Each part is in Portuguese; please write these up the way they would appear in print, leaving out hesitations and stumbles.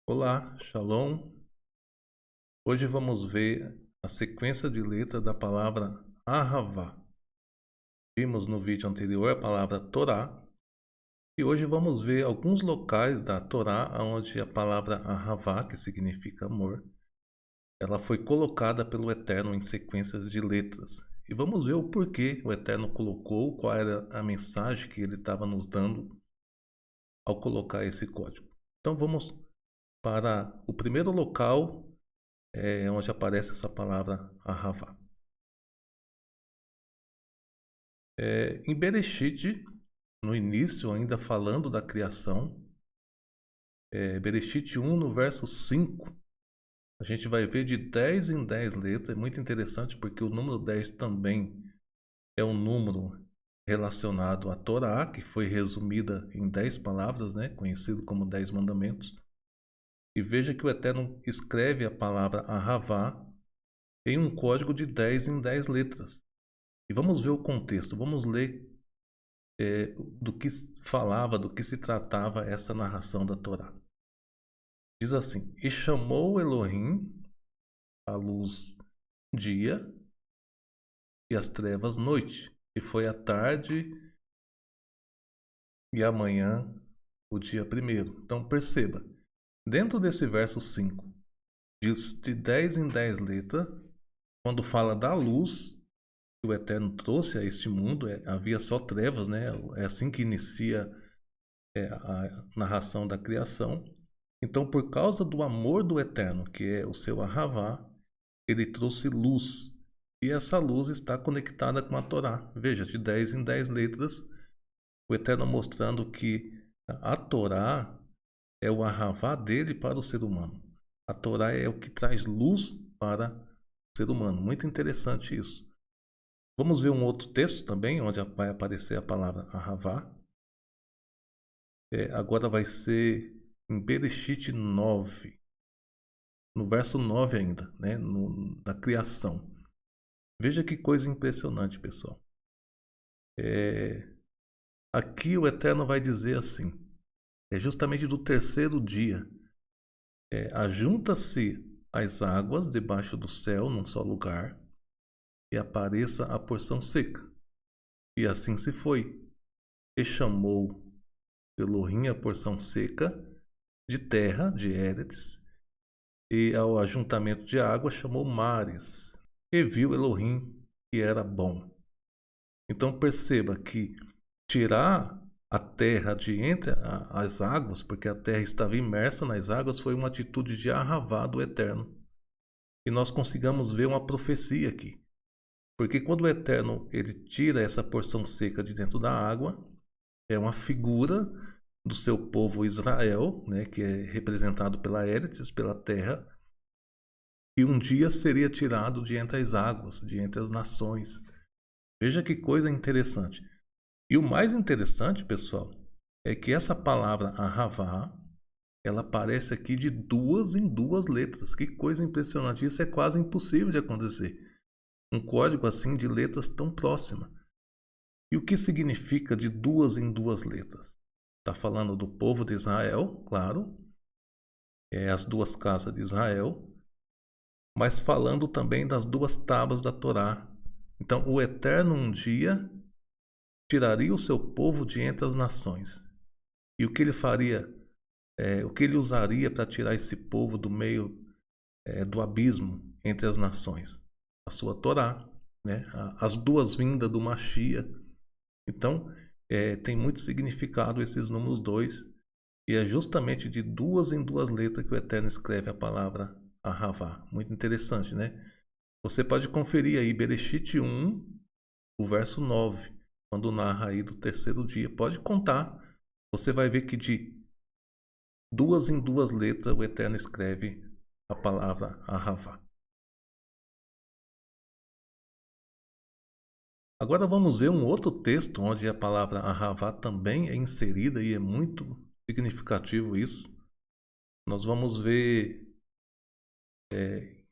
Olá, Shalom. Hoje vamos ver a sequência de letra da palavra Ahavá. Vimos no vídeo anterior a palavra Torá e hoje vamos ver alguns locais da Torá onde a palavra Ahavá, que significa amor, ela foi colocada pelo Eterno em sequências de letras. E vamos ver o porquê o Eterno colocou, qual era a mensagem que ele estava nos dando ao colocar esse código. Então vamos para o primeiro local onde aparece essa palavra Ahavá. Em Bereshit, no início, ainda falando da criação, Bereshit 1, no verso 5, a gente vai ver de 10 em 10 letras. É muito interessante porque o número 10 também é um número relacionado à Torá, que foi resumida em 10 palavras, né? Conhecido como 10 mandamentos. E veja que o Eterno escreve a palavra Ahavá em um código de 10 em 10 letras. E vamos ver o contexto, vamos ler do que falava, do que se tratava essa narração da Torá. Diz assim: E chamou Elohim a luz dia e as trevas noite, e foi a tarde e a manhã o dia primeiro. Então perceba, dentro desse verso 5, de 10 em 10 letras, quando fala da luz que o Eterno trouxe a este mundo, havia só trevas, né? É assim que inicia a narração da criação. Então, por causa do amor do Eterno, que é o seu Ahavá, ele trouxe luz. E essa luz está conectada com a Torá. Veja, de 10 em 10 letras, o Eterno mostrando que a Torá é o Ahavá dele para o ser humano. A Torá é o que traz luz para o ser humano. Muito interessante isso. Vamos ver um outro texto também, onde vai aparecer a palavra Ahavá. Agora vai ser em Bereshit 9. No verso 9 ainda, né? Na criação. Veja que coisa impressionante, pessoal. Aqui o Eterno vai dizer assim, justamente do terceiro dia, ajunta-se as águas debaixo do céu num só lugar e apareça a porção seca. E assim se foi. E chamou Elohim a porção seca de terra, de Eretz, e ao ajuntamento de água chamou mares. E viu Elohim que era bom. Então perceba que tirar a terra de entre as águas, porque a terra estava imersa nas águas, foi uma atitude de Ahavá do Eterno. E nós consigamos ver uma profecia aqui. Porque quando o Eterno ele tira essa porção seca de dentro da água, é uma figura do seu povo Israel, né, que é representado pela Eretz, pela terra, que um dia seria tirado de entre as águas, de entre as nações. Veja que coisa interessante. E o mais interessante, pessoal, é que essa palavra Ahavá, ela aparece aqui de duas em duas letras. Que coisa impressionante. Isso é quase impossível de acontecer. Um código assim de letras tão próxima. E o que significa de duas em duas letras? Está falando do povo de Israel, claro. As duas casas de Israel. Mas falando também das duas tábuas da Torá. Então, o Eterno um dia tiraria o seu povo de entre as nações. E o que ele faria, o que ele usaria para tirar esse povo do meio do abismo entre as nações? A sua Torá, né? As duas vindas do Mashiach. Então, tem muito significado esses números 2. E é justamente de duas em duas letras que o Eterno escreve a palavra Ahavá. Muito interessante, né? Você pode conferir aí Bereshit 1, o verso 9, quando narra aí do terceiro dia. Pode contar. Você vai ver que de duas em duas letras o Eterno escreve a palavra Ahavá. Agora vamos ver um outro texto onde a palavra Ahavá também é inserida e é muito significativo isso. Nós vamos ver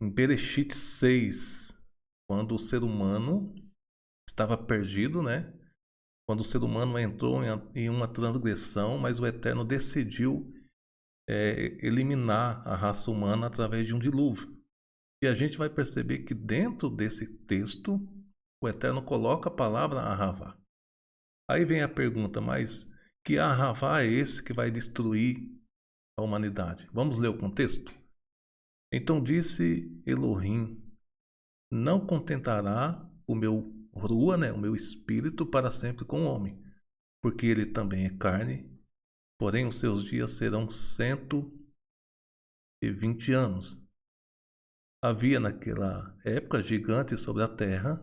em Bereshit 6, quando o ser humano estava perdido, né? Quando o ser humano entrou em uma transgressão, mas o Eterno decidiu eliminar a raça humana através de um dilúvio. E a gente vai perceber que dentro desse texto, o Eterno coloca a palavra Ahavá. Aí vem a pergunta, mas que Ahavá é esse que vai destruir a humanidade? Vamos ler o contexto? Então disse Elohim, não contentará o meu rua, o meu espírito para sempre com o homem, porque ele também é carne, porém os seus dias serão 120 anos. Havia naquela época gigantes sobre a terra.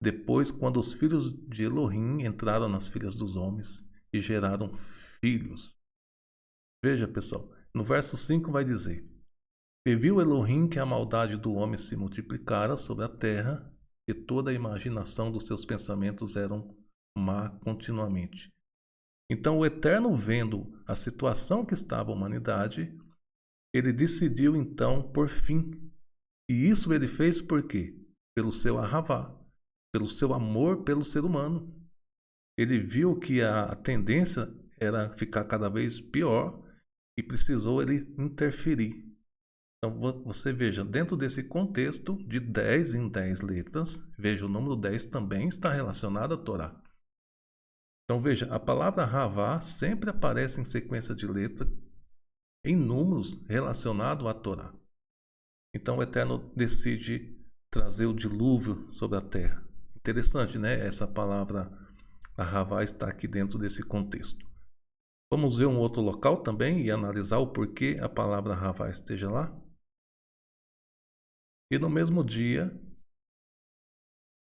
Depois, quando os filhos de Elohim entraram nas filhas dos homens e geraram filhos. Veja, pessoal, no verso 5 vai dizer: E viu Elohim que a maldade do homem se multiplicara sobre a terra, e toda a imaginação dos seus pensamentos eram má continuamente. Então, o Eterno, vendo a situação que estava a humanidade, ele decidiu então por fim. E isso ele fez por quê? Pelo seu Ahavá, pelo seu amor pelo ser humano. Ele viu que a tendência era ficar cada vez pior e precisou ele interferir. Então você veja, dentro desse contexto de 10 em 10 letras, veja, o número 10 também está relacionado à Torá. Então veja, a palavra Havá sempre aparece em sequência de letras em números relacionados à Torá. Então o Eterno decide trazer o dilúvio sobre a terra. Interessante, né? Essa palavra Havá está aqui dentro desse contexto. Vamos ver um outro local também e analisar o porquê a palavra Havá esteja lá. E no mesmo dia,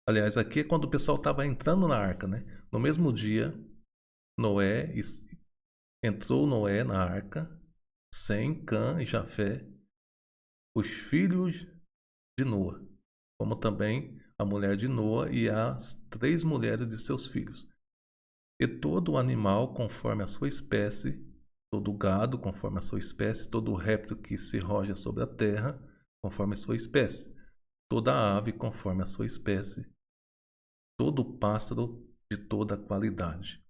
aliás, aqui é quando o pessoal estava entrando na arca, né? No mesmo dia, entrou Noé na arca, Sem, Cã e Jafé, os filhos de Noa, como também a mulher de Noa e as 3 mulheres de seus filhos. E todo animal conforme a sua espécie, todo gado conforme a sua espécie, todo réptil que se roja sobre a terra conforme a sua espécie, toda ave conforme a sua espécie, todo pássaro de toda qualidade.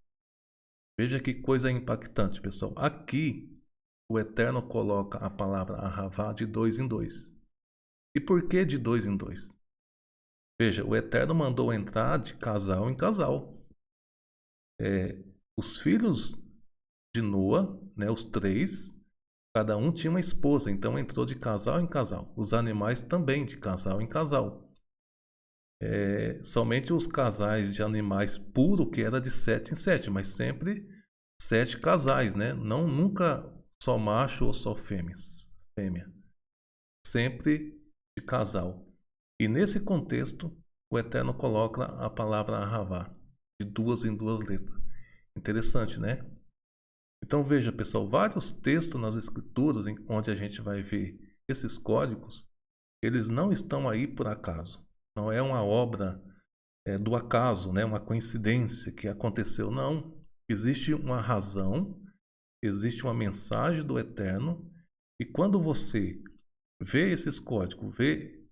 Veja que coisa impactante, pessoal. Aqui, o Eterno coloca a palavra Ahavá de 2 em 2. E por que de 2 em 2? Veja, o Eterno mandou entrar de casal em casal. Os filhos de Noa, os 3, cada um tinha uma esposa, então entrou de casal em casal. Os animais também de casal em casal. Somente os casais de animais puros que era de 7 em 7, mas sempre 7 casais, né? Não, nunca só macho ou só fêmea. Sempre de casal. E nesse contexto, o Eterno coloca a palavra Ahavá, de 2 em 2 letras. Interessante, né? Então veja, pessoal, vários textos nas escrituras onde a gente vai ver esses códigos, eles não estão aí por acaso. Não é uma obra do acaso, né? Uma coincidência que aconteceu. Não. Existe uma razão, existe uma mensagem do Eterno, e quando você vê esses códigos, vê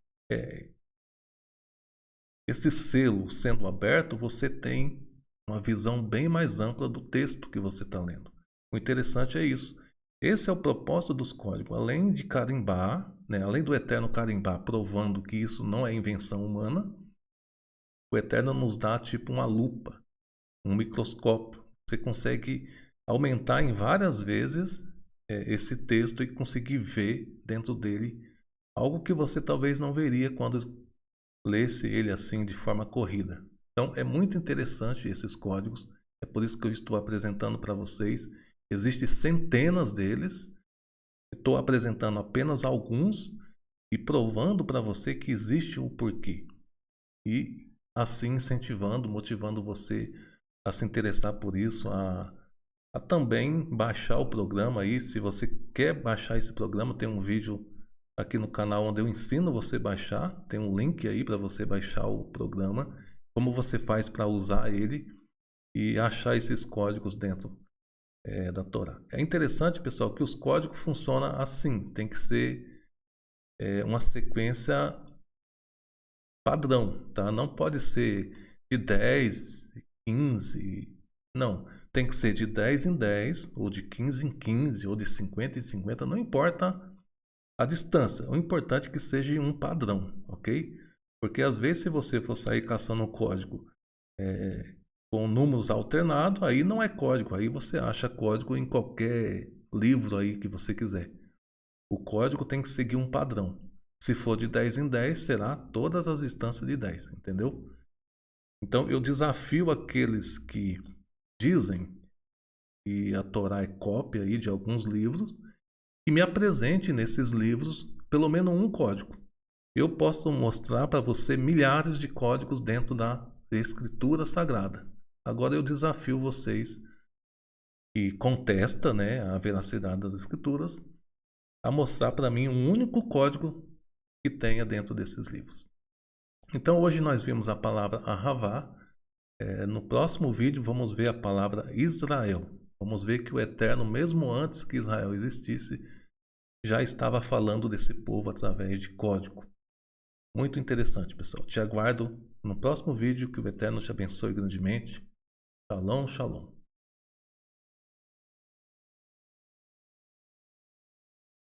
esse selo sendo aberto, você tem uma visão bem mais ampla do texto que você está lendo. O interessante é isso. Esse é o propósito dos códigos. Além de carimbar, além do Eterno carimbar, provando que isso não é invenção humana, o Eterno nos dá tipo uma lupa, um microscópio. Você consegue aumentar em várias vezes esse texto e conseguir ver dentro dele algo que você talvez não veria quando lesse ele assim de forma corrida. Então é muito interessante esses códigos, é por isso que eu estou apresentando para vocês. Existem centenas deles, estou apresentando apenas alguns e provando para você que existe um porquê. E assim incentivando, motivando você a se interessar por isso, a também baixar o programa aí. Se você quer baixar esse programa, tem um vídeo aqui no canal onde eu ensino você a baixar. Tem um link aí para você baixar o programa, como você faz para usar ele e achar esses códigos dentro da Torá. É interessante, pessoal, que os códigos funcionam assim. Tem que ser uma sequência padrão, tá? Não pode ser de 10, 15, não. tem que ser de 10 em 10, ou de 15 em 15, ou de 50 em 50, não importa a distância. O importante é que seja um padrão, ok? Porque às vezes se você for sair caçando um código com números alternados, aí não é código, aí você acha código em qualquer livro aí que você quiser. O código tem que seguir um padrão. Se for de 10 em 10, será todas as instâncias de 10, entendeu? Então eu desafio aqueles que dizem que a Torá é cópia aí de alguns livros, que me apresente nesses livros pelo menos um código. Eu posso mostrar para você milhares de códigos dentro da Escritura Sagrada. Agora eu desafio vocês que contestam, né, a veracidade das Escrituras a mostrar para mim um único código que tenha dentro desses livros. Então hoje nós vimos a palavra Ahavá. No próximo vídeo vamos ver a palavra Israel. Vamos ver que o Eterno, mesmo antes que Israel existisse, já estava falando desse povo através de código. Muito interessante, pessoal. Te aguardo no próximo vídeo. Que o Eterno te abençoe grandemente. Shalom, shalom.